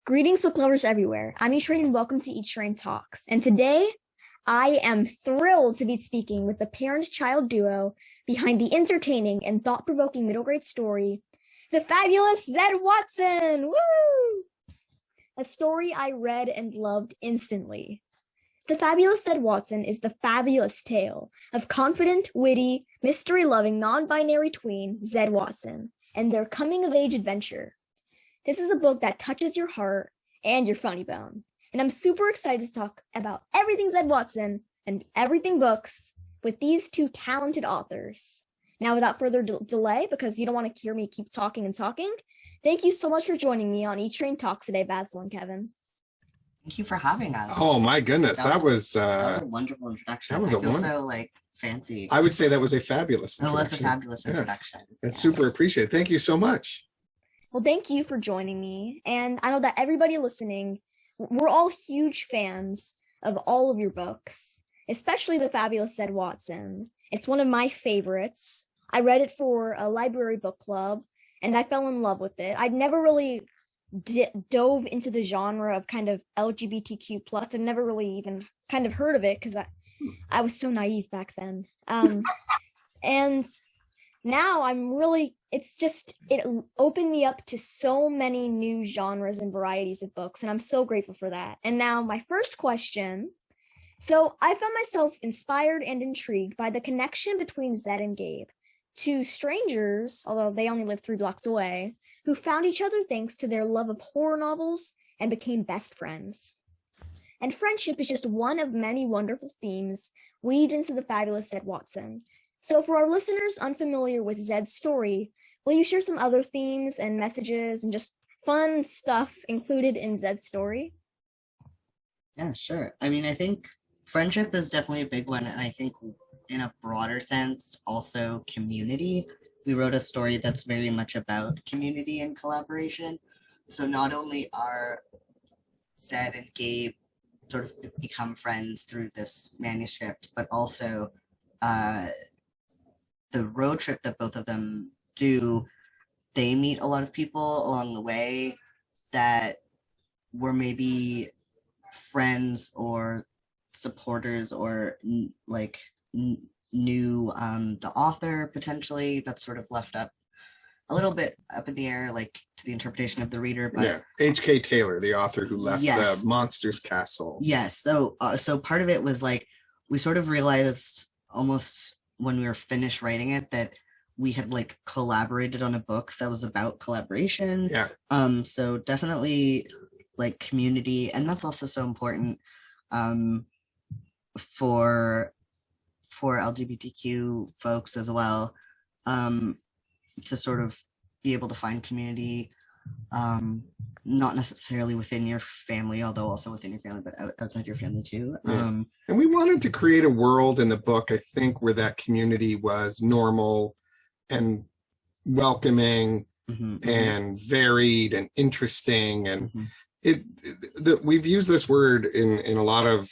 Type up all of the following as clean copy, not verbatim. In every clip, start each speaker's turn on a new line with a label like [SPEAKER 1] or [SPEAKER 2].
[SPEAKER 1] Greetings, book lovers everywhere. I'm Etrain and welcome to Etrain Talks. And today, I am thrilled to be speaking with the parent-child duo behind the entertaining and thought-provoking middle grade story, The Fabulous Zed Watson! Woo! A story I read and loved instantly. The Fabulous Zed Watson is the fabulous tale of confident, witty, mystery-loving, non-binary tween Zed Watson and their coming-of-age adventure. This is a book that touches your heart and your funny bone. And I'm super excited to talk about everything Zed Watson and everything books with these two talented authors. Now, without further delay, because you don't want to hear me keep talking and talking, thank you so much for joining me on Etrain Talks today, Basil and Kevin.
[SPEAKER 2] Thank you for having us.
[SPEAKER 3] Oh my goodness, that was
[SPEAKER 2] a wonderful introduction.
[SPEAKER 3] That was
[SPEAKER 2] I feel so fancy.
[SPEAKER 3] I would say that was a fabulous
[SPEAKER 2] introduction. It was a fabulous introduction.
[SPEAKER 3] Yes. That's super appreciated. Thank you so much.
[SPEAKER 1] Well, thank you for joining me. And I know that everybody listening, we're all huge fans of all of your books, especially The Fabulous Zed Watson. It's one of my favorites. I read it for a library book club, and I fell in love with it. I'd never really dove into the genre of kind of LGBTQ+. I'd never really even kind of heard of it because I was so naive back then. And now it opened me up to so many new genres and varieties of books, and I'm so grateful for that. And now my first question. So I found myself inspired and intrigued by the connection between Zed and Gabe, two strangers, although they only live 3 blocks away, who found each other thanks to their love of horror novels and became best friends. And friendship is just one of many wonderful themes weaved into The Fabulous Zed Watson. So for our listeners unfamiliar with Zed's story, will you share some other themes and messages and just fun stuff included in Zed's story?
[SPEAKER 2] Yeah, sure. I mean, I think friendship is definitely a big one, and I think in a broader sense, also community. We wrote a story that's very much about community and collaboration. So not only are Zed and Gabe sort of become friends through this manuscript, but also the road trip that both of them do, they meet a lot of people along the way that were maybe friends or supporters or knew the author potentially. That's sort of left up a little bit up in the air, like to the interpretation of the reader. But
[SPEAKER 3] yeah, H.K. Taylor, the author who left the Monsters Castle.
[SPEAKER 2] Yes. So part of it was like we sort of realized almost when we were finished writing it that we had like collaborated on a book that was about collaboration.
[SPEAKER 3] Yeah.
[SPEAKER 2] So definitely like community, and that's also so important for LGBTQ folks as well, to sort of be able to find community, not necessarily within your family, although also within your family, but outside your family too.
[SPEAKER 3] Yeah. And we wanted to create a world in the book, I think, where that community was normal and welcoming and varied and interesting. And we've used this word in a lot of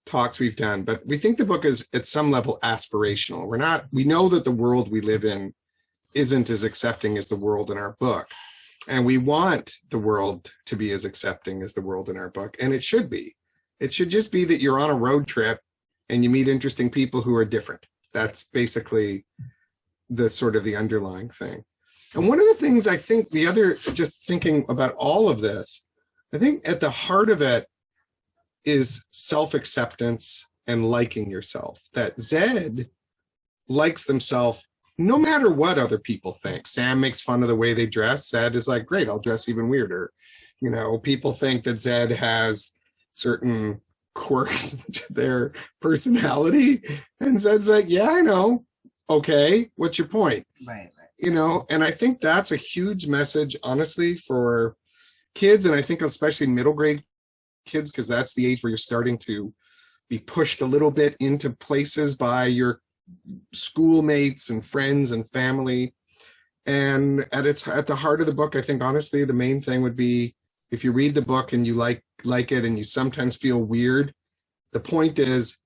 [SPEAKER 3] talks we've done, but we think the book is at some level aspirational. We know that the world we live in isn't as accepting as the world in our book. And we want the world to be as accepting as the world in our book. And it should be. It should just be that you're on a road trip and you meet interesting people who are different. That's basically the underlying thing. And one of the things I think just thinking about all of this, I think at the heart of it is self-acceptance and liking yourself. That Zed likes themselves no matter what other people think. Sam makes fun of the way they dress. Zed is like, great, I'll dress even weirder. You know, people think that Zed has certain quirks to their personality. And Zed's like, yeah, I know. Okay, what's your point?
[SPEAKER 2] Right.
[SPEAKER 3] You know, and I think that's a huge message, honestly, for kids. And I think especially middle grade kids, because that's the age where you're starting to be pushed a little bit into places by your schoolmates and friends and family. And at the heart of the book, I think honestly the main thing would be, if you read the book and you like it and you sometimes feel weird, the point is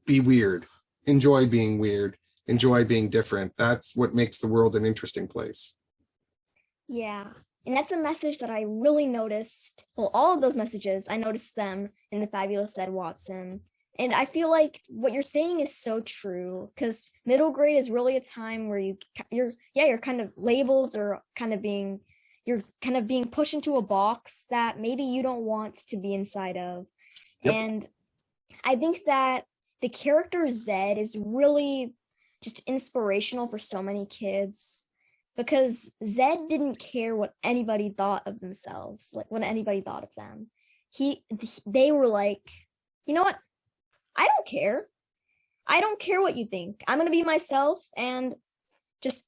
[SPEAKER 3] be weird, enjoy being weird, enjoy being different. That's what makes the world an interesting place.
[SPEAKER 1] Yeah, And that's a message that I really noticed. Well, all of those messages, I noticed them in the Fabulous Zed Watson. And I feel like what you're saying is so true, because middle grade is really a time where you're kind of labels are kind of being you're kind of being pushed into a box that maybe you don't want to be inside of.
[SPEAKER 3] Yep.
[SPEAKER 1] And I think that the character Zed is really just inspirational for so many kids, because Zed didn't care what anybody thought of themselves, like what anybody thought of them. They were like, you know what? I don't care. I don't care what you think. I'm gonna be myself and just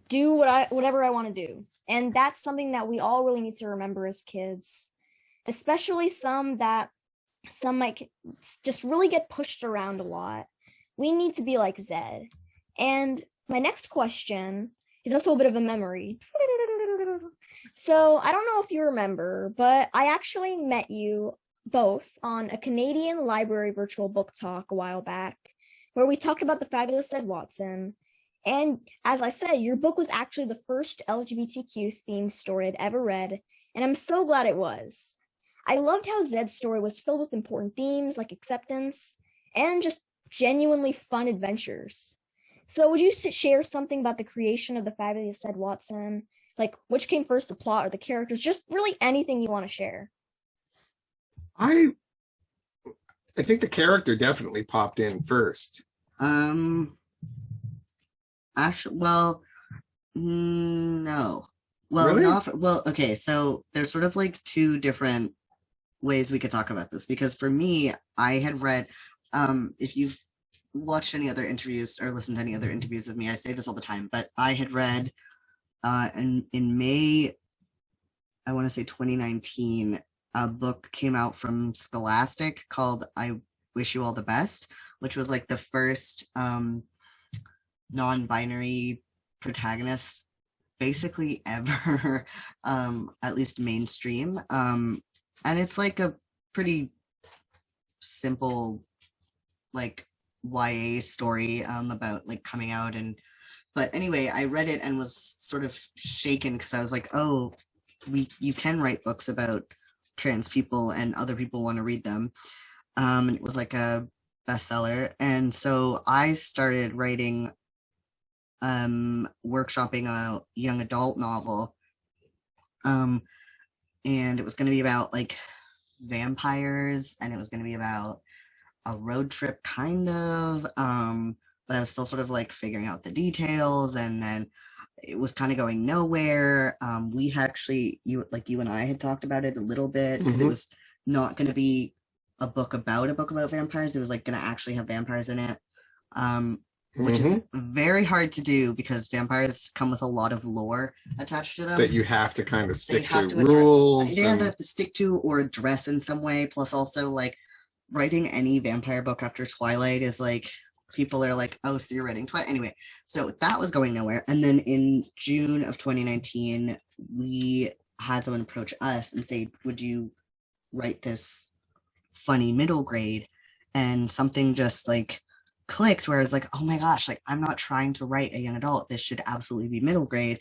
[SPEAKER 1] do whatever I want to do. And that's something that we all really need to remember as kids, especially some might just really get pushed around a lot. We need to be like Zed. And my next question is also a bit of a memory. So I don't know if you remember, but I actually met you both on a Canadian library virtual book talk a while back, where we talked about the Fabulous Zed Watson. And as I said, your book was actually the first LGBTQ themed story I'd ever read, and I'm so glad it was. I loved how Zed's story was filled with important themes like acceptance and just genuinely fun adventures. So would you share something about the creation of the Fabulous Zed Watson? Like, which came first, the plot or the characters? Just really anything you want to share.
[SPEAKER 3] I think the character definitely popped in first.
[SPEAKER 2] Actually, well, no. Well,
[SPEAKER 3] Really?
[SPEAKER 2] okay, so there's sort of like two different ways we could talk about this, because for me, I had read, if you've watched any other interviews or listened to any other interviews with me, I say this all the time, but I had read in May, I want to say 2019, a book came out from Scholastic called I Wish You All the Best, which was like the first non-binary protagonist basically ever, at least mainstream. And it's like a pretty simple like YA story about like coming out. And but anyway, I read it and was sort of shaken, because I was like, oh, you can write books about trans people and other people want to read them. And it was like a bestseller. And so I started writing, workshopping a young adult novel. And it was going to be about like vampires, and it was going to be about a road trip kind of, but I was still sort of like figuring out the details, and then it was kind of going nowhere. We actually, you and I had talked about it a little bit, because it was not going to be a book about vampires. It was like going to actually have vampires in it, which is very hard to do, because vampires come with a lot of lore attached to them
[SPEAKER 3] that you have to kind of stick to rules.
[SPEAKER 2] They have to stick to or address in some way. Plus, also like writing any vampire book after Twilight is like, people are like, oh, so you're writing Twilight anyway. So that was going nowhere. And then in June of 2019, we had someone approach us and say, would you write this funny middle grade? And something just like clicked, where I was like, oh my gosh, like I'm not trying to write a young adult. This should absolutely be middle grade.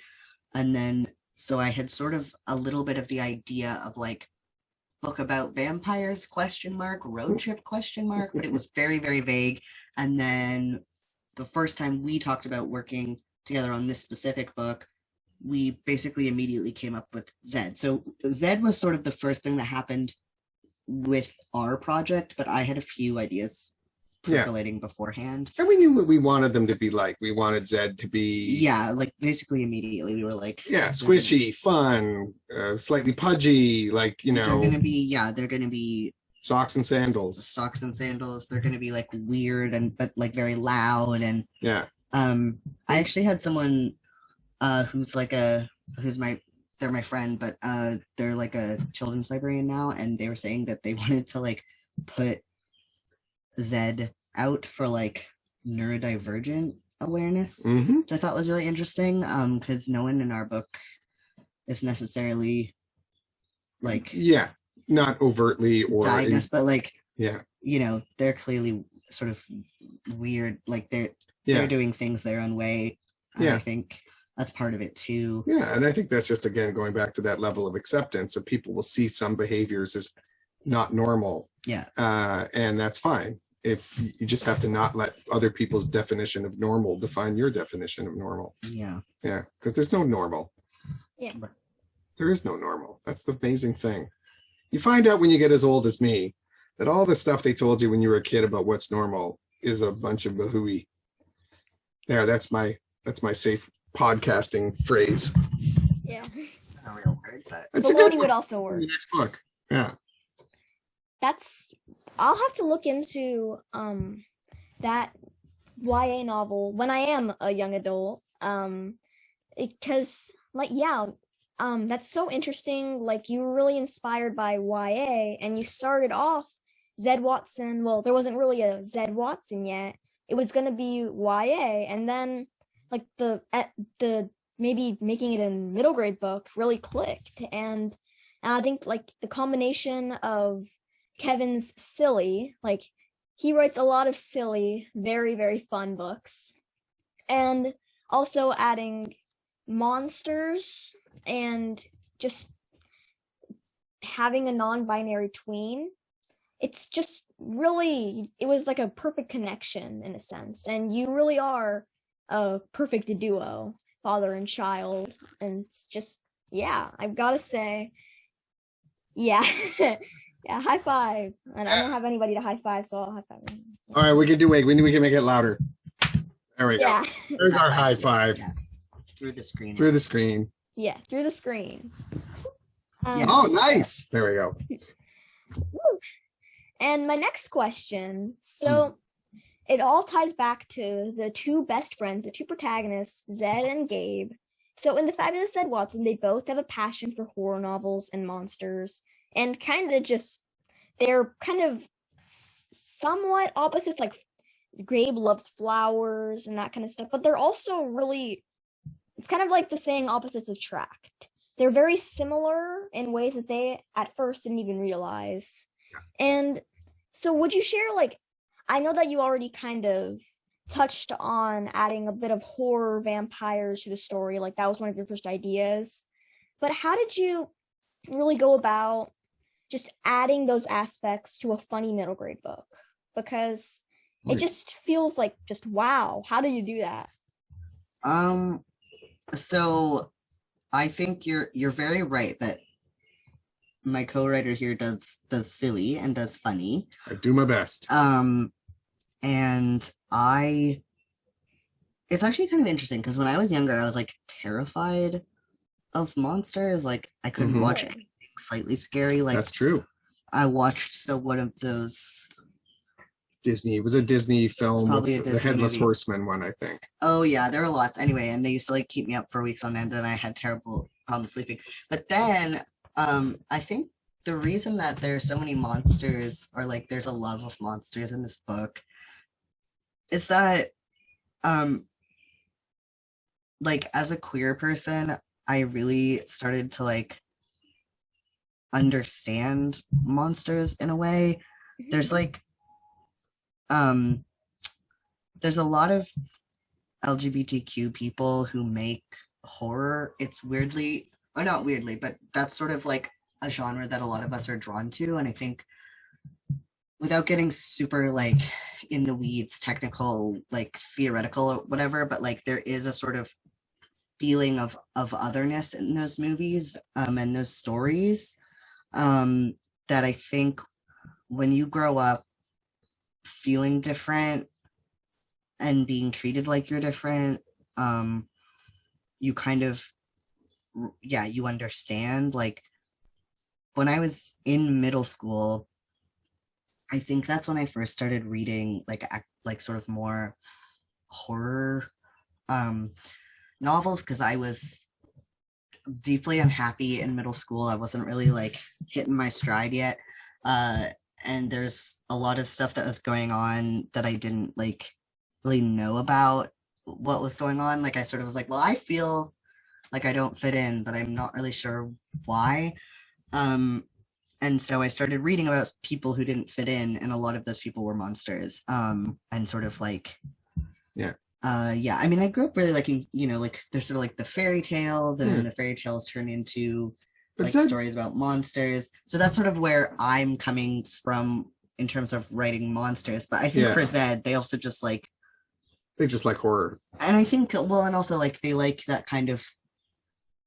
[SPEAKER 2] And then so I had sort of a little bit of the idea of like book about vampires ? Road trip ? But it was very, very vague. And then the first time we talked about working together on this specific book, we basically immediately came up with Zed. So Zed was sort of the first thing that happened with our project, but I had a few ideas percolating beforehand.
[SPEAKER 3] And we knew what we wanted them to be like. We wanted Zed to be...
[SPEAKER 2] Yeah, like basically immediately we were like...
[SPEAKER 3] Yeah, squishy, fun, slightly pudgy, like, you know...
[SPEAKER 2] They're going to be...
[SPEAKER 3] Socks and sandals.
[SPEAKER 2] They're going to be like weird but like very loud. And
[SPEAKER 3] yeah.
[SPEAKER 2] I actually had someone they're my friend, but they're like a children's librarian now, and they were saying that they wanted to like put Zed out for like neurodivergent awareness, which I thought was really interesting, because no one in our book is necessarily like
[SPEAKER 3] not overtly or
[SPEAKER 2] diagnosed, but like they're clearly sort of weird, like they're doing things their own way. I think that's part of it too.
[SPEAKER 3] Yeah, and I think that's just, again, going back to that level of acceptance, that people will see some behaviors as not normal.
[SPEAKER 2] Yeah.
[SPEAKER 3] And that's fine. If you just have to not let other people's definition of normal define your definition of normal.
[SPEAKER 2] Yeah.
[SPEAKER 3] Yeah, because there's no normal.
[SPEAKER 1] Yeah.
[SPEAKER 3] There is no normal. That's the amazing thing. You find out when you get as old as me that all the stuff they told you when you were a kid about what's normal is a bunch of bahooey. There, that's my safe podcasting phrase.
[SPEAKER 1] Yeah.
[SPEAKER 2] Not a real word, but
[SPEAKER 3] It's a good
[SPEAKER 1] Baloney would also work.
[SPEAKER 3] next book. Yeah.
[SPEAKER 1] I'll have to look into that YA novel when I am a young adult. Because that's so interesting. Like, you were really inspired by YA, and you started off Zed Watson. Well, there wasn't really a Zed Watson yet. It was gonna be YA, and then like the maybe making it a middle grade book really clicked. And I think like the combination of Kevin's silly, like he writes a lot of silly, very, very fun books, and also adding monsters and just having a non-binary tween. It's just really, it was like a perfect connection in a sense, and you really are a perfect duo, father and child. And it's just, yeah, I've got to say, yeah. Yeah, high five. And I don't have anybody to high five, so I'll high five.
[SPEAKER 3] All right, we can make it louder. There we go.
[SPEAKER 1] Yeah.
[SPEAKER 3] There's our high five.
[SPEAKER 2] Yeah. Through the screen.
[SPEAKER 3] Through the screen.
[SPEAKER 1] Yeah, through the screen.
[SPEAKER 3] Oh, nice. There we go.
[SPEAKER 1] Woo. And my next question, so it all ties back to the two best friends, the two protagonists, Zed and Gabe. So in the Fabulous Zed Watson, they both have a passion for horror novels and monsters, and they're kind of somewhat opposites. Like, Gabe loves flowers and that kind of stuff, but they're also really, it's kind of like the saying opposites attract. They're very similar in ways that they at first didn't even realize. And so would you share, like, I know that you already kind of touched on adding a bit of horror vampires to the story, like that was one of your first ideas, but how did you really go about just adding those aspects to a funny middle grade book? Because it just feels like, just wow, how do you do that?
[SPEAKER 2] So I think you're very right that my co-writer here does silly and does funny.
[SPEAKER 3] I do my best.
[SPEAKER 2] And it's actually kind of interesting because when I was younger, I was like terrified of monsters. Like, I couldn't watch anything slightly scary. Like,
[SPEAKER 3] that's true.
[SPEAKER 2] I watched one of those.
[SPEAKER 3] It was a Disney film,
[SPEAKER 2] probably a
[SPEAKER 3] the
[SPEAKER 2] Disney
[SPEAKER 3] Headless
[SPEAKER 2] movie.
[SPEAKER 3] Horseman one, I think.
[SPEAKER 2] Oh yeah, there were lots. Anyway, and they used to like keep me up for weeks on end, and I had terrible problems sleeping. But then, I think the reason that there's so many monsters, or like there's a love of monsters in this book, is that, like, as a queer person, I really started to like understand monsters in a way. There's like, there's a lot of LGBTQ people who make horror. It's weirdly, or not weirdly, but that's sort of like a genre that a lot of us are drawn to. And I think, without getting super like in the weeds, technical, like theoretical or whatever, but like there is a sort of feeling of otherness in those movies and those stories that I think when you grow up feeling different and being treated like you're different, you kind of, you understand. Like, when I was in middle school, I think that's when I first started reading like sort of more horror novels, because I was deeply unhappy in middle school. I wasn't really like hitting my stride yet. And there's a lot of stuff that was going on that I didn't like really know about what was going on. Like, I sort of was like, well, I feel like I don't fit in, but I'm not really sure why. And so I started reading about people who didn't fit in, and a lot of those people were monsters. And sort of like, Yeah, I mean, I grew up really liking, like there's sort of like the fairy tales, and then the fairy tales turn into
[SPEAKER 3] But
[SPEAKER 2] like
[SPEAKER 3] Zed,
[SPEAKER 2] stories about monsters. So that's sort of where I'm coming from in terms of writing monsters. But I think
[SPEAKER 3] Yeah.
[SPEAKER 2] for Zed, they also just like,
[SPEAKER 3] they just like horror.
[SPEAKER 2] and I think, well, and also like they like that kind of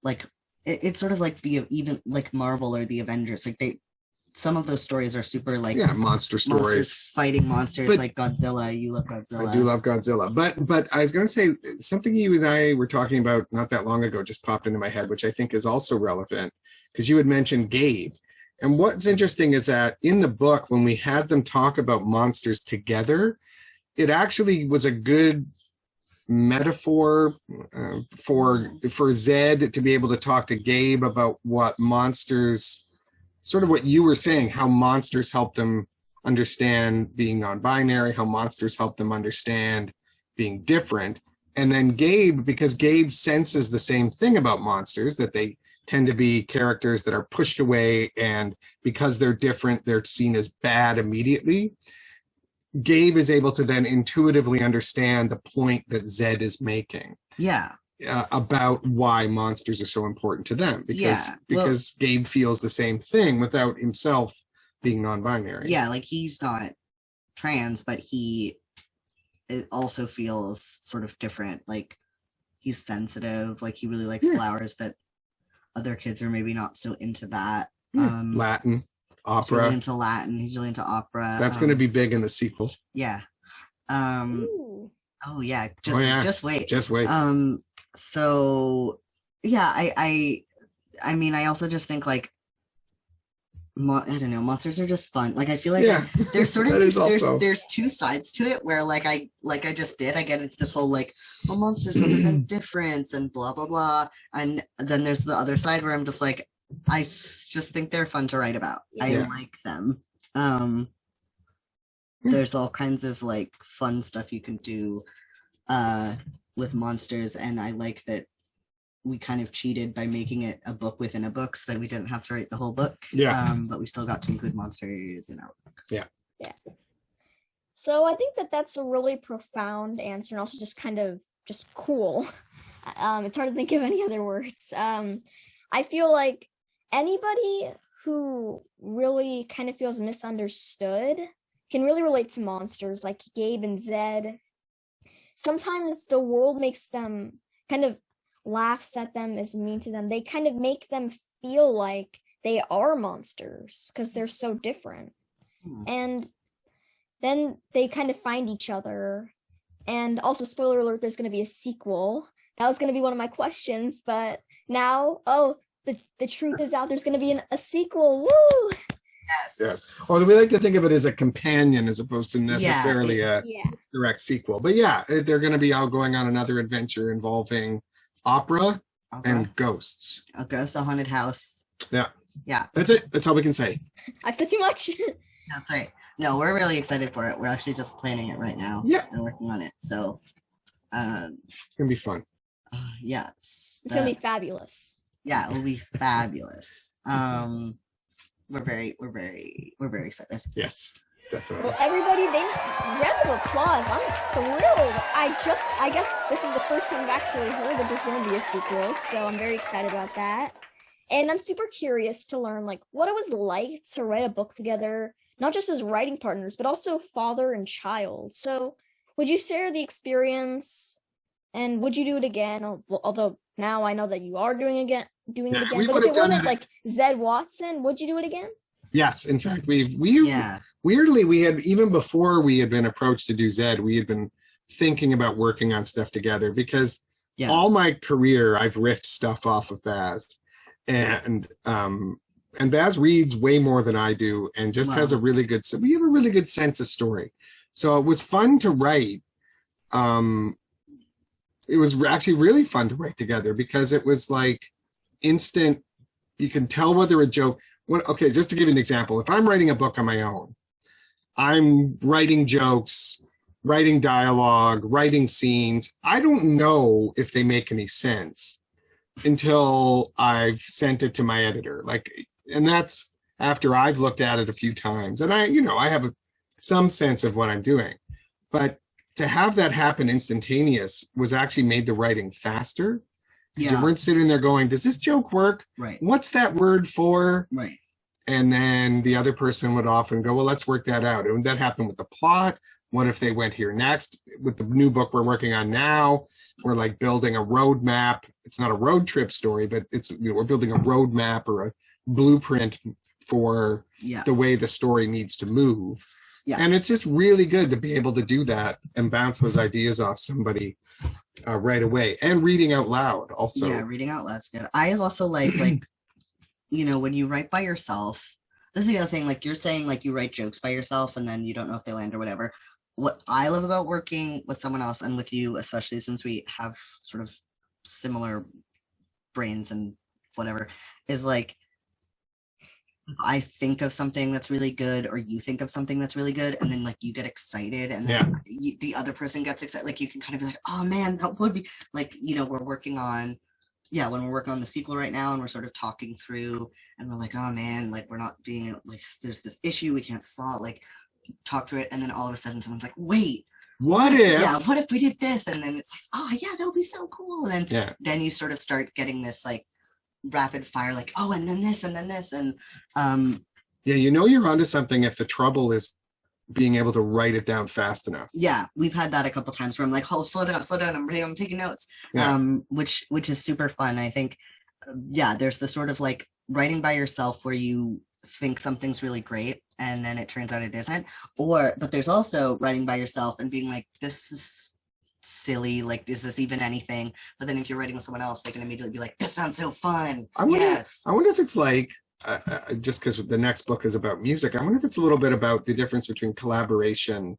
[SPEAKER 2] like it's sort of like the even like Marvel or the Avengers. Like some of those stories are super like
[SPEAKER 3] Yeah, monster
[SPEAKER 2] monsters
[SPEAKER 3] stories.
[SPEAKER 2] fighting monsters,
[SPEAKER 3] But-
[SPEAKER 2] like Godzilla. You love Godzilla.
[SPEAKER 3] I do love Godzilla. But I was going to say something you and I were talking about not that long ago just popped into my head, which I think is also relevant because you had mentioned Gabe. And what's interesting is that in the book, when we had them talk about monsters together, it actually was a good metaphor for Zed to be able to talk to Gabe about what monsters, sort of what you were saying, how monsters help them understand being non-binary, how monsters help them understand being different. And then Gabe, because Gabe senses the same thing about monsters, that they tend to be characters that are pushed away, and because they're different, they're seen as bad immediately. Gabe is able to then intuitively understand the point that Zed is making.
[SPEAKER 2] Yeah.
[SPEAKER 3] About why monsters are so important to them, because Gabe feels the same thing without himself being non-binary.
[SPEAKER 2] Yeah, like he's not trans, but it also feels sort of different. Like he's sensitive, like he really likes flowers that other kids are maybe not so into that.
[SPEAKER 3] Latin, opera.
[SPEAKER 2] He's really into Latin. He's really into opera.
[SPEAKER 3] That's going to be big in the sequel.
[SPEAKER 2] Yeah.
[SPEAKER 1] Ooh.
[SPEAKER 2] Oh yeah. Just wait.
[SPEAKER 3] Just wait.
[SPEAKER 2] So yeah, I mean, I also just think like I don't know, monsters are just fun. Like I feel like there's sort of there's two sides to it where like I just did, I get into this whole like, well, monsters represent difference and blah blah blah, and then there's the other side where I'm just like, I just think they're fun to write about. I like them. There's all kinds of like fun stuff you can do with monsters, and I like that we kind of cheated by making it a book within a book so that we didn't have to write the whole book.
[SPEAKER 3] Yeah.
[SPEAKER 2] But we still got to include monsters in our book.
[SPEAKER 3] Yeah.
[SPEAKER 1] Yeah. So I think that's a really profound answer, and also just kind of just cool. It's hard to think of any other words. I feel like anybody who really kind of feels misunderstood can really relate to monsters, like Gabe and Zed. Sometimes the world makes them kind of laughs at them, is mean to them. They kind of make them feel like they are monsters because they're so different. And then they kind of find each other. And also, spoiler alert, there's going to be a sequel. That was going to be one of my questions, but now, the truth is out. There's going to be a sequel. Woo!
[SPEAKER 3] Yes. Or we like to think of it as a companion as opposed to necessarily a direct sequel. But yeah, they're going to be out going on another adventure involving opera and ghosts.
[SPEAKER 2] A ghost, a haunted house.
[SPEAKER 3] Yeah.
[SPEAKER 2] Yeah.
[SPEAKER 3] That's it. That's all we can say.
[SPEAKER 1] I've said too much.
[SPEAKER 2] That's right. No, we're really excited for it. We're actually just planning it right now.
[SPEAKER 3] Yeah.
[SPEAKER 2] And working on it. So
[SPEAKER 3] it's gonna be fun.
[SPEAKER 2] Yeah.
[SPEAKER 1] It's gonna be fabulous.
[SPEAKER 2] Yeah, it will be fabulous. We're very excited.
[SPEAKER 3] Yes, definitely.
[SPEAKER 1] Well, everybody, round of applause. I'm thrilled. I guess this is the first time I've actually heard that there's going to be a sequel, so I'm very excited about that. And I'm super curious to learn like what it was like to write a book together, not just as writing partners, but also father and child. So would you share the experience, and would you do it again? Although now I know that you are doing it again. But if it wasn't like Zed Watson, would you do it again?
[SPEAKER 3] Yes. In fact, weirdly, we had, even before we had been approached to do Zed, we had been thinking about working on stuff together because all my career I've riffed stuff off of Baz, and Baz reads way more than I do and just has we have a really good sense of story. So it was fun to write. It was actually really fun to write together because it was like instant. You can tell whether a joke. Okay, just to give you an example, if I'm writing a book on my own, I'm writing jokes, writing dialogue, writing scenes. I don't know if they make any sense until I've sent it to my editor. And that's after I've looked at it a few times, and I have some sense of what I'm doing. But to have that happen instantaneous was actually made the writing faster. You
[SPEAKER 2] Yeah.
[SPEAKER 3] weren't sitting there going, does this joke work?
[SPEAKER 2] Right.
[SPEAKER 3] What's that word for?
[SPEAKER 2] Right.
[SPEAKER 3] And then the other person would often go, well, let's work that out. And that happened with the plot. What if they went here next? With the new book we're working on now, we're like building a roadmap. It's not a road trip story, but it's, you know, we're building a roadmap or a blueprint for
[SPEAKER 2] Yeah.
[SPEAKER 3] the way the story needs to move.
[SPEAKER 2] Yeah.
[SPEAKER 3] And it's just really good to be able to do that and bounce those ideas off somebody right away. And reading out loud also.
[SPEAKER 2] Yeah, reading out loud's good. I also like, you know, when you write by yourself, this is the other thing, like you're saying, like you write jokes by yourself and then you don't know if they land or whatever. What I love about working with someone else and with you, especially since we have sort of similar brains and whatever, is like, I think of something that's really good, or you think of something that's really good, and then like you get excited, and then the other person gets excited. Like you can kind of be like, "Oh man, that would be like," you know, we're working on, when we're working on the sequel right now, and we're sort of talking through, and we're like, "Oh man, like we're not being like, there's this issue we can't solve." Like talk through it, and then all of a sudden someone's like, "Wait,
[SPEAKER 3] What if?
[SPEAKER 2] yeah, what if we did this?" And then it's like, "Oh yeah, that would be so cool." And then you sort of start getting this like rapid fire, like, oh, and then this, and then this, and
[SPEAKER 3] yeah, you know you're onto something if the trouble is being able to write it down fast enough.
[SPEAKER 2] Yeah, we've had that a couple times where I'm like, "Oh, slow down, I'm taking notes."
[SPEAKER 3] Yeah.
[SPEAKER 2] Which is super fun. I think, there's the sort of like writing by yourself where you think something's really great and then it turns out it isn't, but there's also writing by yourself and being like, this is silly, like, is this even anything? But then if you're writing with someone else, they can immediately be like, this sounds so fun.
[SPEAKER 3] I wonder if it's like, just because the next book is about music, I wonder if it's a little bit about the difference between collaboration,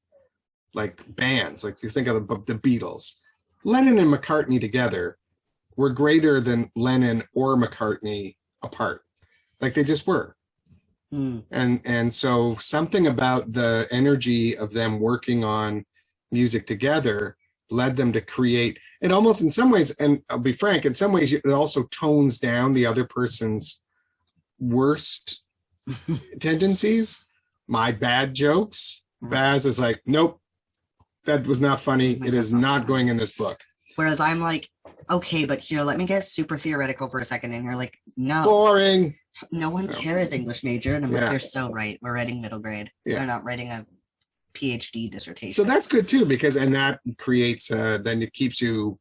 [SPEAKER 3] like bands, like you think of the Beatles. Lennon and McCartney together were greater than Lennon or McCartney apart. Like they just were. And so something about the energy of them working on music together led them to create it, almost in some ways, and I'll be frank, in some ways it also tones down the other person's worst tendencies. My bad jokes, Baz is like, nope, that was not funny. It is not going in this book.
[SPEAKER 2] Whereas I'm like, okay, but here, let me get super theoretical for a second. And you're like, no.
[SPEAKER 3] Boring.
[SPEAKER 2] No one cares English major. And I'm like, you're so right. We're writing middle grade. We're not writing a PhD dissertation.
[SPEAKER 3] So that's good too, because, and that creates, then it keeps you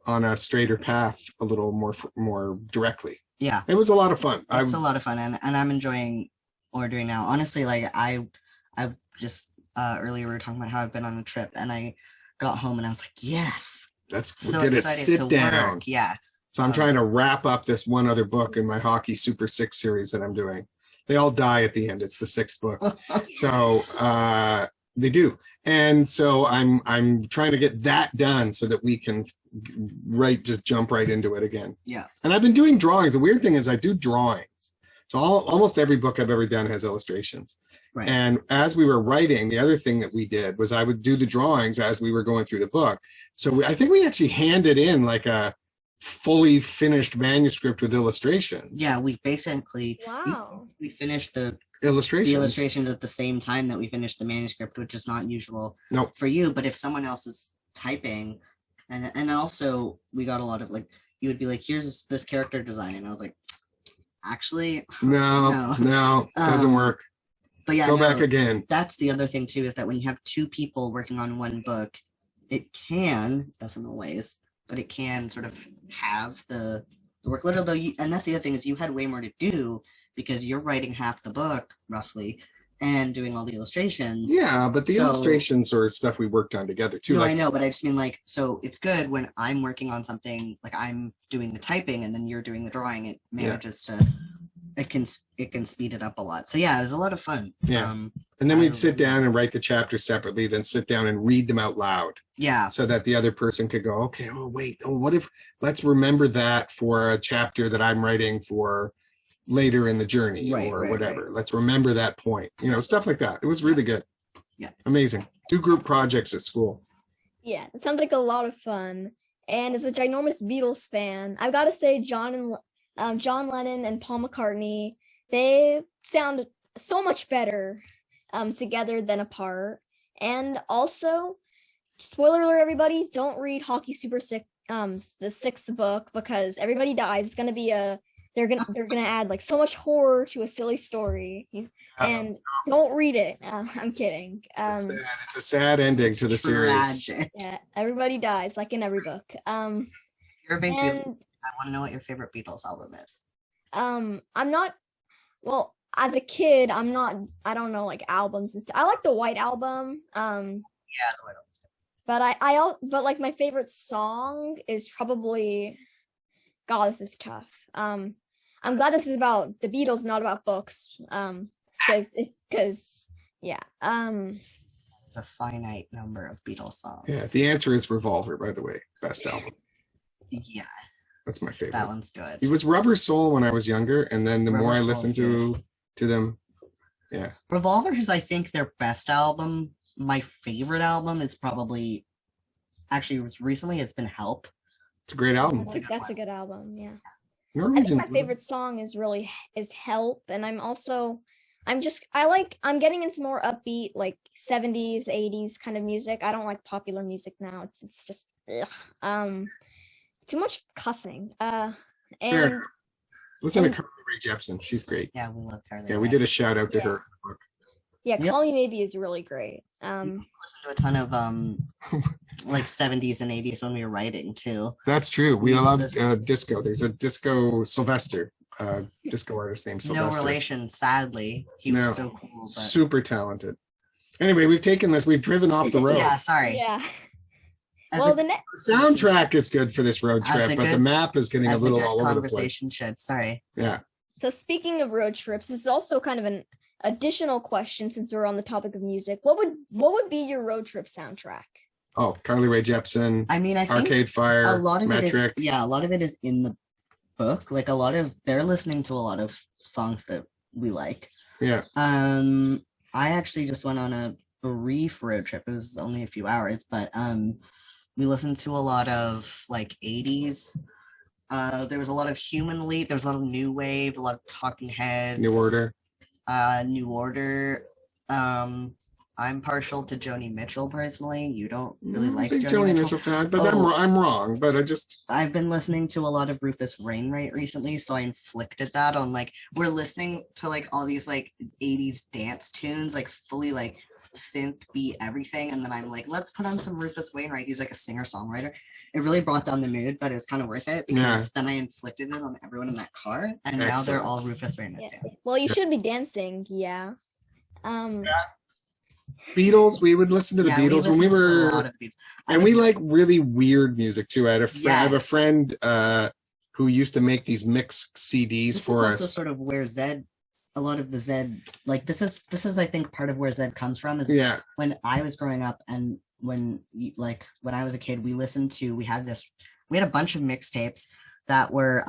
[SPEAKER 3] on a straighter path a little more directly.
[SPEAKER 2] Yeah.
[SPEAKER 3] It was a lot of fun.
[SPEAKER 2] It's a lot of fun. And I'm enjoying what we're doing now. Honestly, like I just, earlier we were talking about how I've been on a trip and I got home and I was like, yes.
[SPEAKER 3] Let's
[SPEAKER 2] so
[SPEAKER 3] get a
[SPEAKER 2] sit to
[SPEAKER 3] down.
[SPEAKER 2] Work. Yeah.
[SPEAKER 3] So I'm trying to wrap up this one other book in my Hockey Super 6 series that I'm doing. They all die at the end. It's the 6th book. So they do. And so I'm trying to get that done so that we can just jump right into it again.
[SPEAKER 2] Yeah.
[SPEAKER 3] And I've been doing drawings. The weird thing is I do drawings. So almost every book I've ever done has illustrations.
[SPEAKER 2] Right.
[SPEAKER 3] And as we were writing, the other thing that we did was I would do the drawings as we were going through the book. So I think we actually handed in like a fully finished manuscript with illustrations.
[SPEAKER 2] Yeah, we basically we finished the illustrations at the same time that we finished the manuscript, which is not usual for you. But if someone else is typing, and also we got a lot of like, you would be like, here's this character design, and I was like, actually,
[SPEAKER 3] no, doesn't work.
[SPEAKER 2] But yeah,
[SPEAKER 3] go back again.
[SPEAKER 2] That's the other thing too, is that when you have two people working on one book, it doesn't always, but it can sort of have the workload. Although, and that's the other thing, is you had way more to do because you're writing half the book roughly and doing all the illustrations.
[SPEAKER 3] Yeah, but the illustrations are stuff we worked on together too.
[SPEAKER 2] No, I know, but I just mean like, so it's good when I'm working on something, like I'm doing the typing and then you're doing the drawing. It manages to, it can speed it up a lot. So yeah, it was a lot of fun.
[SPEAKER 3] Yeah. And then we'd sit down and write the chapters separately, then sit down and read them out loud.
[SPEAKER 2] Yeah.
[SPEAKER 3] So that the other person could go, okay, what if, let's remember that for a chapter that I'm writing for later in the journey or whatever. Let's remember that point, stuff like that. It was really good.
[SPEAKER 2] Yeah.
[SPEAKER 3] Amazing. Do group projects at school.
[SPEAKER 1] Yeah, it sounds like a lot of fun. And as a ginormous Beatles fan, I've got to say John Lennon and Paul McCartney, they sound so much better together than apart. And also, spoiler alert, everybody, don't read Hockey Super Sick, the sixth book, because everybody dies. It's gonna be they're gonna add like so much horror to a silly story, and don't read it. I'm kidding.
[SPEAKER 3] It's a sad ending to the series.
[SPEAKER 2] Tragic.
[SPEAKER 1] Yeah, everybody dies, like in every book.
[SPEAKER 2] You're a big Beatles.
[SPEAKER 1] And
[SPEAKER 2] I want to know what your favorite Beatles album is.
[SPEAKER 1] I'm not. Well, as a kid, I don't know like albums and stuff. I like the White Album.
[SPEAKER 2] Yeah, the White Album.
[SPEAKER 1] But like my favorite song is probably. God, this is tough. I'm glad this is about the Beatles, not about books. Because yeah.
[SPEAKER 2] There's a finite number of Beatles songs.
[SPEAKER 3] Yeah, the answer is Revolver, by the way. Best album.
[SPEAKER 2] Yeah,
[SPEAKER 3] That's my favorite.
[SPEAKER 2] that one's good.
[SPEAKER 3] It was Rubber Soul when I was younger, and then the
[SPEAKER 2] Rubber
[SPEAKER 3] more I
[SPEAKER 2] Soul's
[SPEAKER 3] listened to them, yeah.
[SPEAKER 2] Revolver is, I think, their best album. My favorite album is probably, actually, it was recently. It's been Help.
[SPEAKER 3] It's a great album.
[SPEAKER 1] That's a good album. Yeah. I think
[SPEAKER 3] Norwegian.
[SPEAKER 1] my favorite song is Help, and I'm getting into more upbeat like 70s, 80s kind of music. I don't like popular music now. It's just too much cussing. And
[SPEAKER 3] Fair. Listen to Carly Rae Jepsen. She's great.
[SPEAKER 2] Yeah, we love Carly.
[SPEAKER 3] Yeah, we did a shout out to her.
[SPEAKER 1] yeah,
[SPEAKER 2] Yep.
[SPEAKER 1] Call Me Maybe is really great.
[SPEAKER 2] Listen to a ton of like 70s and 80s when we were writing too.
[SPEAKER 3] That's true. We
[SPEAKER 2] Yeah,
[SPEAKER 3] love disco. There's a disco Sylvester, disco artist named Sylvester.
[SPEAKER 2] No relation, sadly. He
[SPEAKER 3] No.
[SPEAKER 2] was so cool. But...
[SPEAKER 3] Super talented. Anyway, we've driven off the road.
[SPEAKER 2] Yeah, sorry.
[SPEAKER 1] Yeah.
[SPEAKER 2] As
[SPEAKER 1] Well,
[SPEAKER 2] a-
[SPEAKER 1] the
[SPEAKER 3] The soundtrack is good for this road
[SPEAKER 2] As
[SPEAKER 3] trip,
[SPEAKER 2] a
[SPEAKER 3] but the
[SPEAKER 2] good-
[SPEAKER 3] map is getting a
[SPEAKER 2] as
[SPEAKER 3] little
[SPEAKER 2] good
[SPEAKER 3] all over the place.
[SPEAKER 2] conversation should. Sorry.
[SPEAKER 3] Yeah.
[SPEAKER 1] So speaking of road trips, this is also kind of an additional question since we're on the topic of music. What would be your road trip soundtrack?
[SPEAKER 3] Oh, Carly Rae Jepsen,
[SPEAKER 2] I mean, I think
[SPEAKER 3] Arcade Fire,
[SPEAKER 2] a lot of
[SPEAKER 3] Metric.
[SPEAKER 2] it is, a lot of it is in the book. Like they're listening to a lot of songs that we like.
[SPEAKER 3] Yeah.
[SPEAKER 2] I actually just went on a brief road trip. It was only a few hours, but we listened to a lot of like 80s. There was a lot of Human Lead. There was a lot of New Wave, a lot of Talking Heads.
[SPEAKER 3] New Order.
[SPEAKER 2] New Order. I'm partial to Joni Mitchell personally. You don't really like
[SPEAKER 3] big
[SPEAKER 2] Joni Mitchell.
[SPEAKER 3] Mitchell fan, but
[SPEAKER 2] Oh.
[SPEAKER 3] I'm wrong. But
[SPEAKER 2] I've been listening to a lot of Rufus Wainwright recently, so I inflicted that on like we're listening to like all these like 80s dance tunes, like fully like synth beat everything, and then I'm like, let's put on some Rufus Wainwright. He's like a singer-songwriter. It really brought down the mood, but it was kind of worth it because then I inflicted it on everyone in that car, and now they're all Rufus Wainwright
[SPEAKER 1] Yeah.
[SPEAKER 2] fans.
[SPEAKER 1] Well, you should be dancing, yeah.
[SPEAKER 3] Beatles, we would listen to the
[SPEAKER 2] Yeah,
[SPEAKER 3] Beatles when we
[SPEAKER 2] listened to a
[SPEAKER 3] were,
[SPEAKER 2] lot of Beatles.
[SPEAKER 3] and we like really weird music too. I had I have a
[SPEAKER 2] Yes.
[SPEAKER 3] friend who used to make these mix CDs
[SPEAKER 2] This
[SPEAKER 3] for
[SPEAKER 2] is also
[SPEAKER 3] us.
[SPEAKER 2] sort of where Zed, a lot of the Zed, like this is I think part of where Zed comes from is
[SPEAKER 3] Yeah.
[SPEAKER 2] when I was growing up and when I was a kid, we had a bunch of mixtapes that were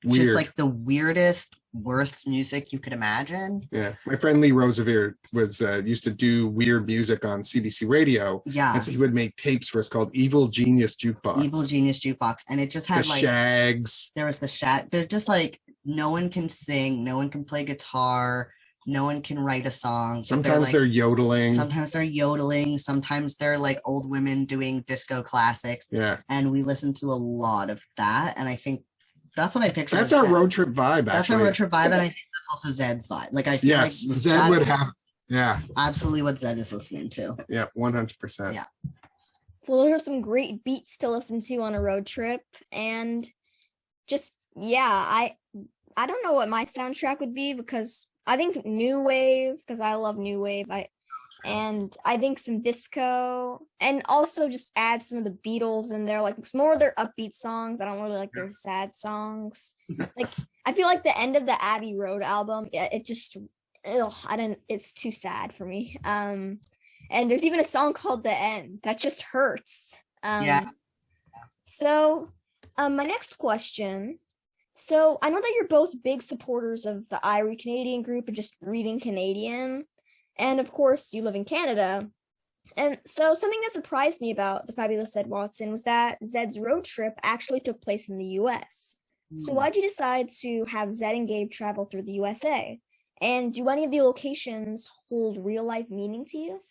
[SPEAKER 3] Weird.
[SPEAKER 2] just like the weirdest, worst music you could imagine.
[SPEAKER 3] Yeah. My friend Lee Roosevelt was used to do weird music on CBC radio.
[SPEAKER 2] Yeah.
[SPEAKER 3] And so he would make tapes for us called Evil Genius Jukebox.
[SPEAKER 2] Evil Genius Jukebox. And it just
[SPEAKER 3] The
[SPEAKER 2] had like
[SPEAKER 3] Shags.
[SPEAKER 2] there was the Shag. They're just like no one can sing, no one can play guitar, no one can write a song. but
[SPEAKER 3] Sometimes they're yodeling.
[SPEAKER 2] Sometimes they're yodeling. Sometimes they're like old women doing disco classics.
[SPEAKER 3] Yeah.
[SPEAKER 2] And we listened to a lot of that. And I think that's what I picture.
[SPEAKER 3] That's
[SPEAKER 2] as
[SPEAKER 3] our
[SPEAKER 2] Zed.
[SPEAKER 3] road trip vibe,
[SPEAKER 2] That's
[SPEAKER 3] actually.
[SPEAKER 2] our road trip vibe. And I think that's also Zed's vibe. Like I feel
[SPEAKER 3] Yes.
[SPEAKER 2] like
[SPEAKER 3] Zed would
[SPEAKER 2] that's
[SPEAKER 3] have. Yeah.
[SPEAKER 2] absolutely what Zed is listening to.
[SPEAKER 3] Yeah. 100%.
[SPEAKER 2] Yeah.
[SPEAKER 1] Well, those are some great beats to listen to on a road trip, and just I don't know what my soundtrack would be because I think new wave because I love new wave. I think some disco and also just add some of the Beatles in there, like more of their upbeat songs. I don't really like their sad songs. Like I feel like the end of the Abbey Road album, it just it's too sad for me. And there's even a song called The End that just hurts.
[SPEAKER 2] Yeah.
[SPEAKER 1] So, my next question. So, I know that you're both big supporters of the I Read Canadian group and just reading Canadian. And of course, you live in Canada. And so, something that surprised me about the Fabulous Zed Watson was that Zed's road trip actually took place in the US. So, why'd you decide to have Zed and Gabe travel through the USA? And do any of the locations hold real life meaning to you?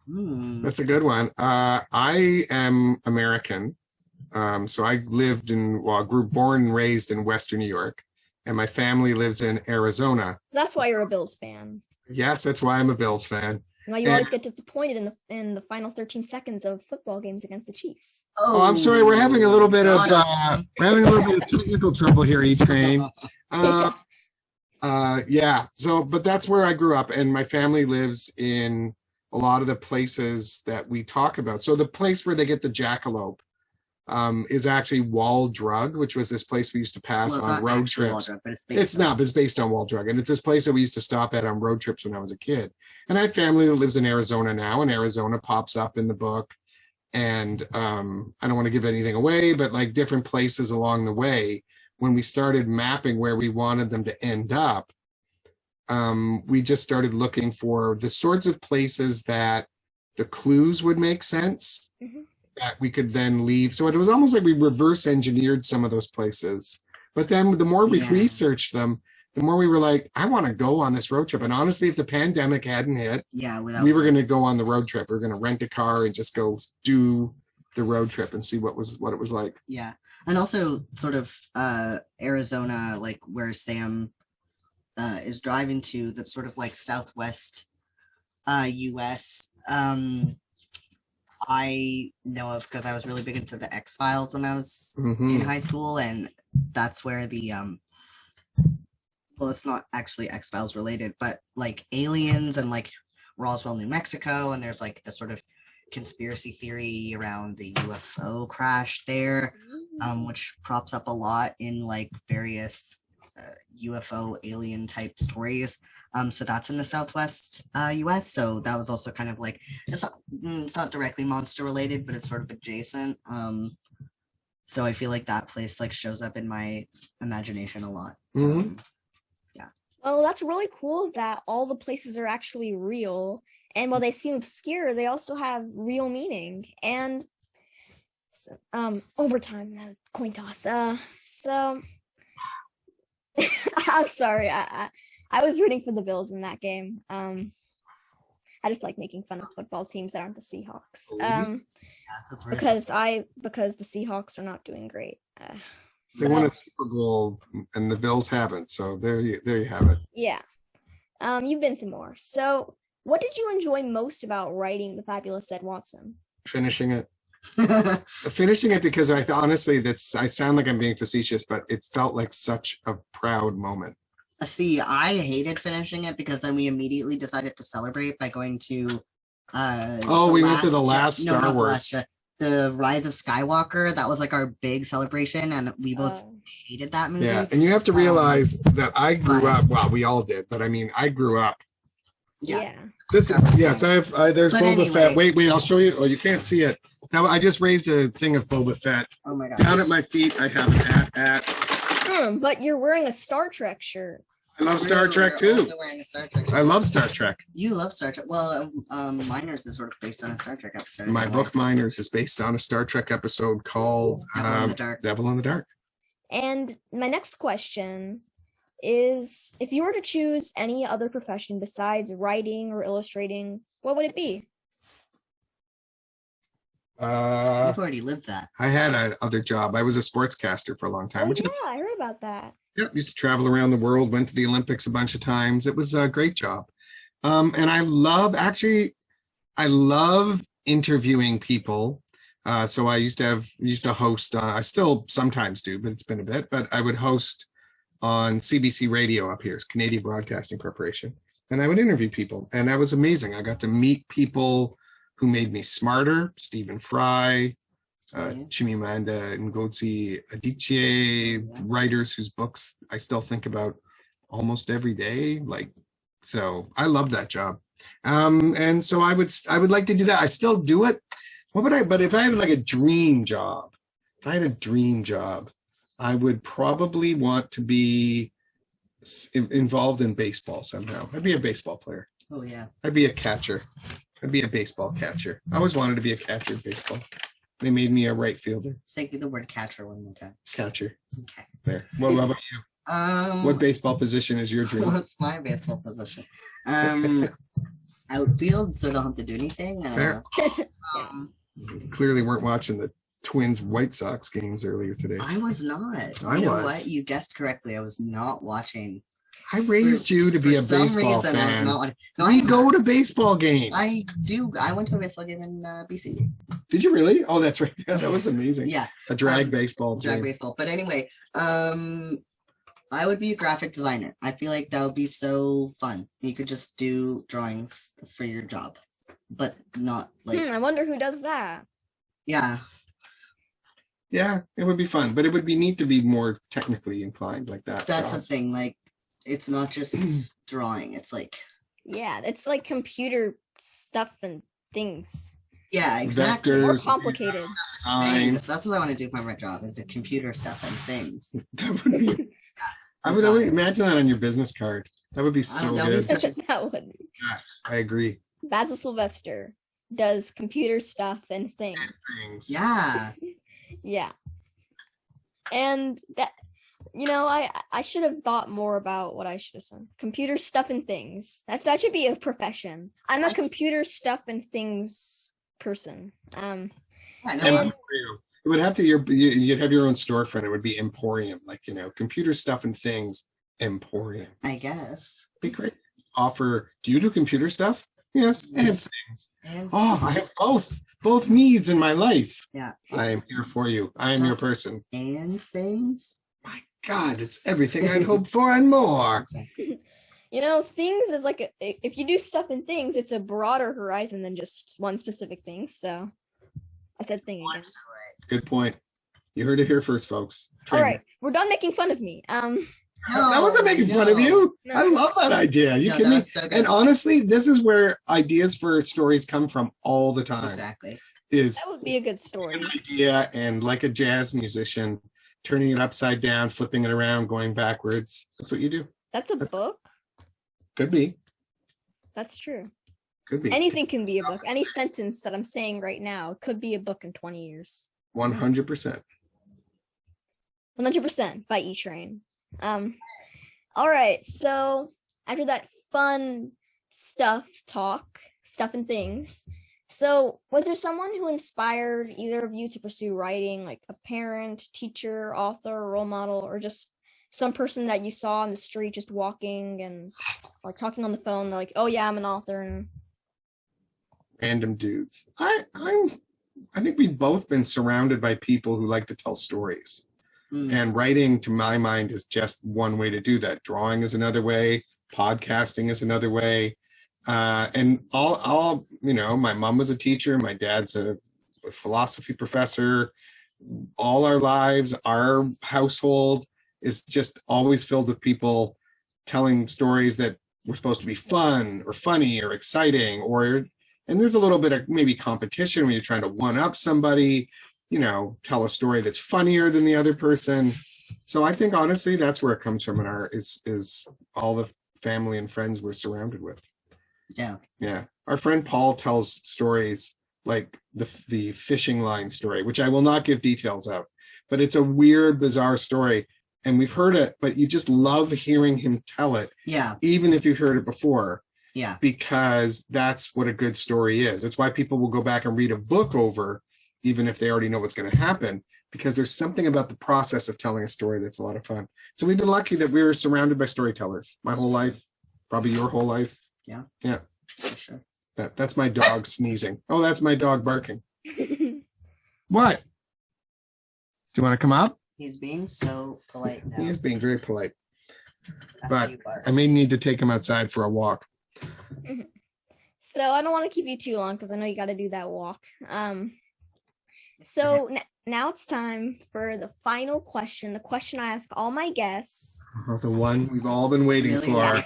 [SPEAKER 3] That's a good one. I am American. So I lived born and raised in Western New York, and my family lives in Arizona.
[SPEAKER 1] That's why you're a Bills fan.
[SPEAKER 3] Yes, that's why I'm a Bills fan.
[SPEAKER 1] Why you always get disappointed in the final 13 seconds of football games against the Chiefs.
[SPEAKER 3] Oh, I'm sorry. We're having a little bit of technical trouble here, E-Train. Yeah. So, but that's where I grew up, and my family lives in a lot of the places that we talk about. So the place where they get the jackalope is actually Wall Drug, which was this place we used to pass on road trips. Drug, but it's based on Wall Drug, and it's this place that we used to stop at on road trips when I was a kid. And I have family that lives in Arizona now, and Arizona pops up in the book. And I don't want to give anything away, but like different places along the way, when we started mapping where we wanted them to end up, we just started looking for the sorts of places that the clues would make sense. Mm-hmm. That we could then leave. So it was almost like we reverse engineered some of those places. But then the more we researched them, the more we were like, I want to go on this road trip. And honestly, if the pandemic hadn't hit, we were going to go on the road trip. We were going to rent a car and just go do the road trip and see what it was like.
[SPEAKER 2] Yeah. And also sort of Arizona, like where Sam is driving to, that's sort of like Southwest US. I know of because I was really big into the X-Files when I was in high school, and that's where the well, it's not actually X-Files related, but like aliens and like Roswell, New Mexico, and there's like this sort of conspiracy theory around the UFO crash there, which props up a lot in like various UFO alien type stories. So that's in the Southwest US. So that was also kind of like, it's not directly monster related, but it's sort of adjacent. So I feel like that place like shows up in my imagination a lot. Yeah.
[SPEAKER 1] Well, that's really cool that all the places are actually real. And while they seem obscure, they also have real meaning. And overtime, coin toss. So I'm sorry. I was rooting for the Bills in that game. I just like making fun of football teams that aren't the Seahawks. Because the Seahawks are not doing great.
[SPEAKER 3] They won a Super Bowl and the Bills haven't. So there you have it.
[SPEAKER 1] Yeah. You've been to more. So what did you enjoy most about writing The Fabulous Zed Watson?
[SPEAKER 3] Finishing it. Finishing it because honestly, I sound like I'm being facetious, but it felt like such a proud moment.
[SPEAKER 2] See, I hated finishing it because then we immediately decided to celebrate by going to
[SPEAKER 3] we went to the last Star Wars.
[SPEAKER 2] The Rise of Skywalker. That was like our big celebration, and we both hated that movie.
[SPEAKER 3] Yeah, and you have to realize that I grew up, well, we all did, but I mean, I grew up.
[SPEAKER 1] Yeah.
[SPEAKER 3] There's Boba Fett. Wait, I'll show you. Oh, you can't see it. Now, I just raised a thing of Boba Fett.
[SPEAKER 2] Oh my God.
[SPEAKER 3] Down at my feet, I have an at.
[SPEAKER 1] But you're wearing a Star Trek shirt.
[SPEAKER 3] I love Star Trek too. I love Star Trek.
[SPEAKER 2] You love Star Trek. Well, Miners is sort of based on a Star Trek episode.
[SPEAKER 3] My book Miners is based on a Star Trek episode called Devil in the Dark.
[SPEAKER 1] And my next question is, if you were to choose any other profession besides writing or illustrating, what would it be?
[SPEAKER 2] You've already lived that.
[SPEAKER 3] I had another job. I was a sportscaster for a long time.
[SPEAKER 1] I heard about that.
[SPEAKER 3] Yeah, used to travel around the world, went to the Olympics a bunch of times. It was a great job. And I love interviewing people. So I used to host, I still sometimes do, but it's been a bit, but I would host on CBC Radio up here, Canadian Broadcasting Corporation. And I would interview people, and that was amazing. I got to meet people who made me smarter, Stephen Fry, Chimamanda Ngozi Adichie, writers whose books I still think about almost every day. So I love that job. And so I would like to do that. I still do it. But if I had like a dream job, I would probably want to be involved in baseball somehow. I'd be a baseball player.
[SPEAKER 2] Oh yeah.
[SPEAKER 3] I'd be a catcher. I'd be a baseball catcher. I always wanted to be a catcher in baseball. They made me a right fielder.
[SPEAKER 2] Say the word catcher one more time.
[SPEAKER 3] Catcher.
[SPEAKER 2] Okay.
[SPEAKER 3] There. What about you? What baseball position is your dream?
[SPEAKER 2] What's my baseball position? outfield, so I don't have to do anything.
[SPEAKER 3] Fair. Clearly weren't watching the Twins White Sox games earlier today.
[SPEAKER 2] I was not.
[SPEAKER 3] I
[SPEAKER 2] You know
[SPEAKER 3] was.
[SPEAKER 2] what? You guessed correctly. I was not watching.
[SPEAKER 3] I raised you to be a baseball
[SPEAKER 2] I was
[SPEAKER 3] fan.
[SPEAKER 2] not watching. No,
[SPEAKER 3] We
[SPEAKER 2] I'm
[SPEAKER 3] go
[SPEAKER 2] not.
[SPEAKER 3] to baseball games.
[SPEAKER 2] I do. I went to a baseball game in BC.
[SPEAKER 3] Did you really? Oh, that's right. Yeah, that was amazing.
[SPEAKER 2] Yeah,
[SPEAKER 3] A drag baseball
[SPEAKER 2] drag
[SPEAKER 3] game.
[SPEAKER 2] baseball. But anyway, I would be a graphic designer. I feel like that would be so fun. You could just do drawings for your job, but not like
[SPEAKER 1] I wonder who does that.
[SPEAKER 2] yeah.
[SPEAKER 3] Yeah, it would be fun, but it would be neat to be more technically inclined like that.
[SPEAKER 2] That's
[SPEAKER 3] so.
[SPEAKER 2] the thing. Like, it's not just drawing. It's like
[SPEAKER 1] Yeah, it's like computer stuff and things.
[SPEAKER 2] yeah, exactly.
[SPEAKER 3] Vectors.
[SPEAKER 1] More
[SPEAKER 3] There's
[SPEAKER 1] complicated.
[SPEAKER 3] Design.
[SPEAKER 2] Things. That's what I want to do for my job. Is the computer stuff and things.
[SPEAKER 3] That would be. I would imagine that on your business card. That would be so
[SPEAKER 2] that would be
[SPEAKER 3] good.
[SPEAKER 2] such a-
[SPEAKER 1] That would be.
[SPEAKER 3] I agree.
[SPEAKER 1] Basil Sylvester does computer stuff and things.
[SPEAKER 3] Things.
[SPEAKER 2] Yeah.
[SPEAKER 1] Yeah. And that, I should have thought more about what I should have said. Computer stuff and things. That should be a profession. I'm a computer stuff and things person.
[SPEAKER 2] I know.
[SPEAKER 3] Emporium. It would have to you'd have your own storefront. It would be Emporium, like computer stuff and things. Emporium.
[SPEAKER 2] I guess.
[SPEAKER 3] Be great. Offer. Do you do computer stuff? Yes, and things.
[SPEAKER 2] And
[SPEAKER 3] Oh, I have both needs in my life.
[SPEAKER 2] yeah.
[SPEAKER 3] I am here for you. I am your person.
[SPEAKER 2] And things.
[SPEAKER 3] My God, it's everything I'd hoped for and more.
[SPEAKER 1] Things is like if you do stuff and things, it's a broader horizon than just one specific thing. So I said thing again.
[SPEAKER 3] Good point. You heard it here first, folks.
[SPEAKER 1] All right, we're done making fun of me.
[SPEAKER 3] That wasn't making fun of you.
[SPEAKER 1] No.
[SPEAKER 3] I love that idea. You
[SPEAKER 2] No,
[SPEAKER 3] kidding
[SPEAKER 2] that
[SPEAKER 3] me?
[SPEAKER 2] was so good.
[SPEAKER 3] And honestly, this is where ideas for stories come from all the time.
[SPEAKER 2] Exactly.
[SPEAKER 3] Is
[SPEAKER 1] That would be a good story.
[SPEAKER 3] an idea and like a jazz musician, turning it upside down, flipping it around, going backwards. That's what you do.
[SPEAKER 1] That's a book.
[SPEAKER 3] Could be.
[SPEAKER 1] That's true.
[SPEAKER 3] Could be.
[SPEAKER 1] Anything can be a book. Any sentence that I'm saying right now could be a book in 20 years.
[SPEAKER 3] 100%.
[SPEAKER 1] 100% by E-Train. All right. So after that fun stuff and things. So was there someone who inspired either of you to pursue writing, like a parent, teacher, author, role model, or just some person that you saw on the street just walking and like talking on the phone, like, oh yeah, I'm an author, and
[SPEAKER 3] Random dudes. I think we've both been surrounded by people who like to tell stories. And writing, to my mind, is just one way to do that. Drawing is another way. Podcasting is another way. And all my mom was a teacher. My dad's a philosophy professor. All our lives, our household is just always filled with people telling stories that were supposed to be fun or funny or exciting, and there's a little bit of maybe competition when you're trying to one up somebody, tell a story that's funnier than the other person. So I think honestly, that's where it comes from in is all the family and friends we're surrounded with.
[SPEAKER 2] Yeah.
[SPEAKER 3] Yeah. Our friend Paul tells stories like the fishing line story, which I will not give details of, but it's a weird, bizarre story. And we've heard it, but you just love hearing him tell it.
[SPEAKER 2] Yeah.
[SPEAKER 3] Even if you've heard it before.
[SPEAKER 2] Yeah.
[SPEAKER 3] Because that's what a good story is. That's why people will go back and read a book over, even if they already know what's going to happen, because there's something about the process of telling a story that's a lot of fun. So we've been lucky that we were surrounded by storytellers my whole life, probably your whole life.
[SPEAKER 2] Yeah.
[SPEAKER 3] Yeah.
[SPEAKER 2] For sure.
[SPEAKER 3] That's my dog sneezing. Oh, that's my dog barking. What? Do you want to come up?
[SPEAKER 2] He's being so polite now.
[SPEAKER 3] He is being very polite,
[SPEAKER 2] After
[SPEAKER 3] but
[SPEAKER 2] you bark.
[SPEAKER 3] I may need to take him outside for a walk.
[SPEAKER 1] So I don't want to keep you too long because I know you got to do that walk. So now it's time for the final question, the question I ask all my guests.
[SPEAKER 3] The one we've all been waiting
[SPEAKER 2] Really?
[SPEAKER 3] for.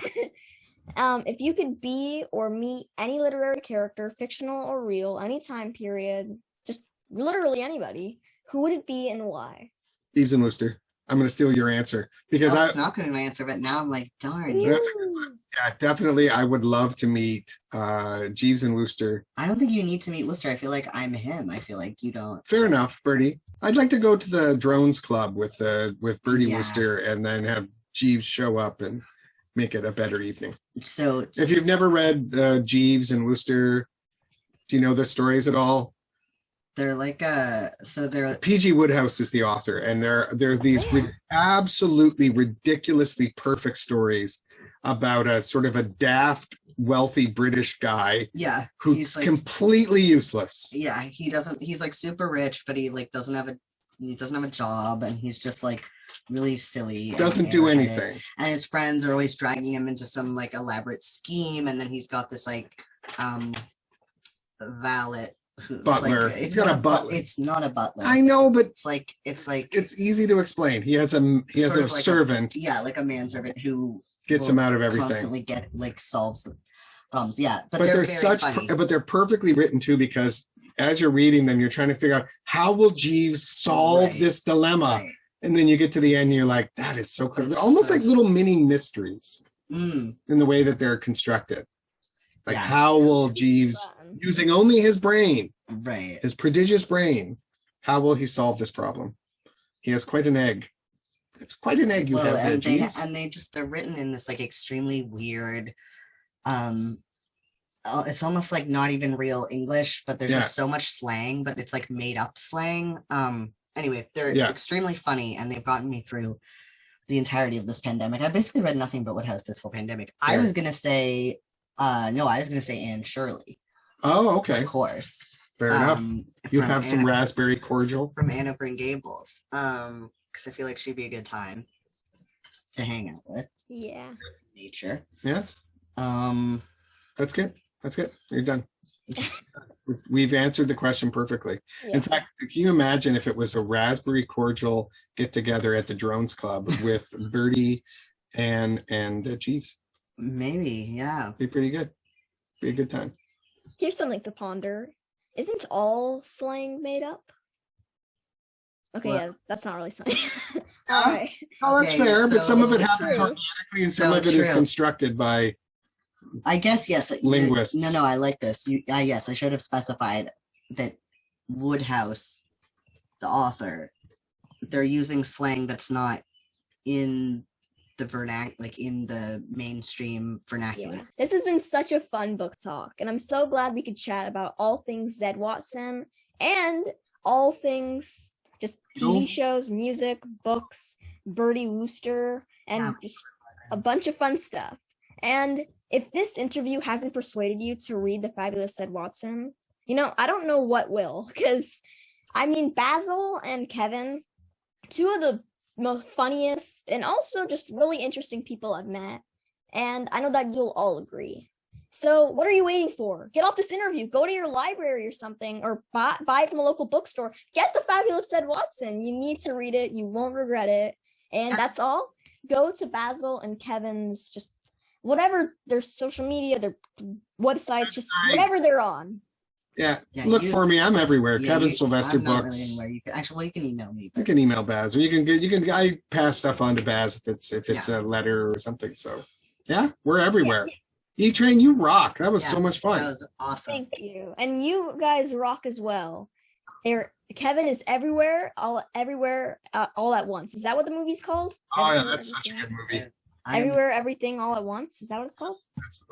[SPEAKER 1] If you could be or meet any literary character, fictional or real, any time period, just literally anybody, who would it be and why?
[SPEAKER 3] Jeeves and Wooster. I'm going to steal your answer because
[SPEAKER 2] It's not going to be my answer, but now I'm like, darn.
[SPEAKER 3] That's a good one. Yeah, definitely. I would love to meet Jeeves and Wooster.
[SPEAKER 2] I don't think you need to meet Worcester. I feel like I'm him. I feel like you don't.
[SPEAKER 3] Fair enough, Bertie. I'd like to go to the drones club with Bertie
[SPEAKER 2] Yeah.
[SPEAKER 3] Wooster and then have Jeeves show up and make it a better evening.
[SPEAKER 2] So
[SPEAKER 3] if you've never read Jeeves and Wooster, do you know the stories at all?
[SPEAKER 2] They're like they're
[SPEAKER 3] P.G. Wodehouse is the author, and there's these absolutely ridiculously perfect stories about a sort of a daft, wealthy British guy.
[SPEAKER 2] Yeah,
[SPEAKER 3] who's like, completely useless.
[SPEAKER 2] Yeah, he's like super rich, but he like doesn't have a job, and he's just like really silly.
[SPEAKER 3] Doesn't do anything.
[SPEAKER 2] And his friends are always dragging him into some like elaborate scheme, and then he's got this like valet.
[SPEAKER 3] Butler.
[SPEAKER 2] Like,
[SPEAKER 3] he's got a butler.
[SPEAKER 2] It's not a butler.
[SPEAKER 3] I know, but
[SPEAKER 2] it's
[SPEAKER 3] easy to explain. He has a like servant.
[SPEAKER 2] Like a manservant who
[SPEAKER 3] gets him out of everything.
[SPEAKER 2] Constantly solves the problems. Yeah,
[SPEAKER 3] but they're such but they're perfectly written too, because as you're reading them, you're trying to figure out how will Jeeves solve this dilemma, and then you get to the end, and you're like, that is so clever. They're almost like little mini mysteries in the way that they're constructed. Like how will Jeeves, using only his brain, his prodigious brain, how will he solve this problem? He has quite an egg. It's quite an egg you have there, Jeeves.
[SPEAKER 2] And they're written in this like extremely weird, it's almost like not even real English, but there's just so much slang, but it's like made up slang. Anyway, they're extremely funny, and they've gotten me through the entirety of this pandemic. I basically read nothing but Wodehouse this whole pandemic. I was gonna say Anne Shirley.
[SPEAKER 3] Oh, okay.
[SPEAKER 2] Of course.
[SPEAKER 3] Fair enough. You have some raspberry cordial
[SPEAKER 2] from Anne of Green Gables. Because I feel like she'd be a good time to hang out with.
[SPEAKER 1] Yeah.
[SPEAKER 2] Nature.
[SPEAKER 3] Yeah. That's good. You're done. We've answered the question perfectly. Yeah. In fact, can you imagine if it was a raspberry cordial get together at the Drones Club with Bertie and Jeeves?
[SPEAKER 2] Maybe, yeah.
[SPEAKER 3] Be pretty good. Be a good time.
[SPEAKER 1] Here's something to ponder. Isn't all slang made up? Okay, yeah, that's not really slang. All right.
[SPEAKER 3] Oh, that's fair, but some of it happens organically and some of it is constructed by,
[SPEAKER 2] I guess, yes.
[SPEAKER 3] Linguists.
[SPEAKER 2] No, I like this. Yes, I should have specified that Wodehouse, the author, they're using slang that's not in the in the mainstream vernacular.
[SPEAKER 1] Yeah. This has been such a fun book talk, and I'm so glad we could chat about all things Zed Watson and all things just TV shows, music, books, Bertie Wooster, and just a bunch of fun stuff. And if this interview hasn't persuaded you to read The Fabulous Zed Watson, I don't know what will, because Basil and Kevin, two of the most funniest and also just really interesting people I've met, and I know that you'll all agree. So what are you waiting for? Get off this interview, go to your library or something, or buy it from a local bookstore. Get The Fabulous Zed Watson. You need to read it. You won't regret it. And that's all. Go to Basil and Kevin's, just whatever their social media, their websites, just whatever they're on.
[SPEAKER 3] Yeah, look for me. I'm everywhere. Kevin Sylvester
[SPEAKER 2] I'm
[SPEAKER 3] books.
[SPEAKER 2] Really you can email me.
[SPEAKER 3] You can email Baz, or I pass stuff on to Baz if it's a letter or something. So yeah, we're everywhere. E-Train, you rock. That was so much fun.
[SPEAKER 2] That was awesome.
[SPEAKER 1] Thank you, and you guys rock as well. Kevin is everywhere, all at once. Is that what the movie's called?
[SPEAKER 3] Oh yeah, that's such a good movie.
[SPEAKER 1] Everywhere, Everything, All at Once. Is that what it's called?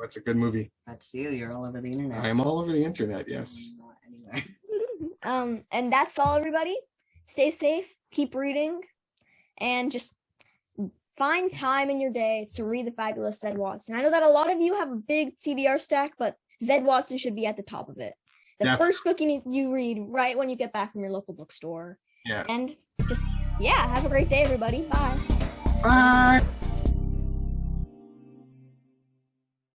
[SPEAKER 3] That's a good movie.
[SPEAKER 2] That's you. You're all over the internet.
[SPEAKER 3] I am all over the internet. Yes.
[SPEAKER 1] And that's all, everybody. Stay safe. Keep reading, and just find time in your day to read The Fabulous Zed Watson. I know that a lot of you have a big TBR stack, but Zed Watson should be at the top of it. The first book you read right when you get back from your local bookstore.
[SPEAKER 3] Yeah.
[SPEAKER 1] And just have a great day, everybody. Bye.
[SPEAKER 3] Bye.